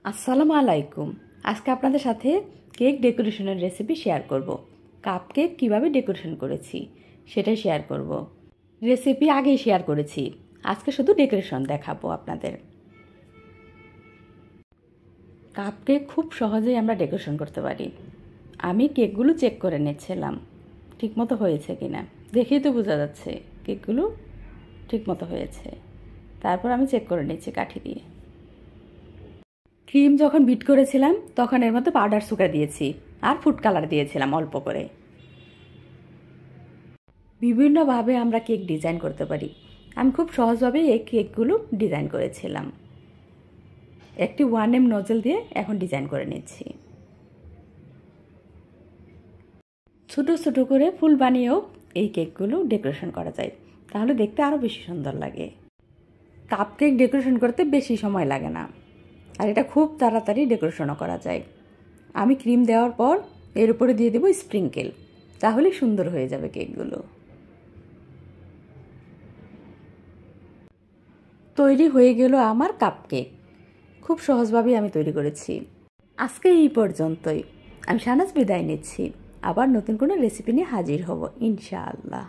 আসসালামু আলাইকুম। আজকে আপনাদের সাথে কেক ডেকোরেশনের রেসিপি শেয়ার করব। কাপ কেক কীভাবে ডেকোরেশন করেছি সেটাই শেয়ার করব। রেসিপি আগেই শেয়ার করেছি, আজকে শুধু ডেকোরেশন দেখাবো আপনাদের। কাপ কেক খুব সহজেই আমরা ডেকোরেশন করতে পারি। আমি কেকগুলো চেক করে নিচ্ছিলাম ঠিকমতো হয়েছে কিনা, দেখেই তো বোঝা যাচ্ছে কেকগুলো ঠিকমতো হয়েছে। তারপর আমি চেক করে নিচ্ছি কাঠি দিয়ে। ক্রিম যখন বিট করেছিলাম তখন এর মধ্যে পাউডার সুগার দিয়েছি আর ফুড কালার দিয়েছিলাম অল্প করে। বিভিন্নভাবে আমরা কেক ডিজাইন করতে পারি। আমি খুব সহজভাবে এই কেকগুলো ডিজাইন করেছিলাম। একটি 1M নজল দিয়ে এখন ডিজাইন করে নিচ্ছি। ছোট ছোট করে ফুল বানিয়েও এই কেকগুলো ডেকোরেশন করা যায়, তাহলে দেখতে আরও বেশি সুন্দর লাগে। কাপ কেক ডেকোরেশন করতে বেশি সময় লাগে না, আর এটা খুব তাড়াতাড়ি ডেকোরেশনও করা যায়। আমি ক্রিম দেওয়ার পর এর উপরে দিয়ে দেবো স্প্রিঙ্কেল, তাহলে সুন্দর হয়ে যাবে কেকগুলো। তৈরি হয়ে গেল আমার কাপ কেক। খুব সহজভাবেই আমি তৈরি করেছি। আজকে এই পর্যন্তই। আমি শাহনাজ বিদায় নিচ্ছি। আবার নতুন কোনো রেসিপি নিয়ে হাজির হব ইনশাআল্লাহ।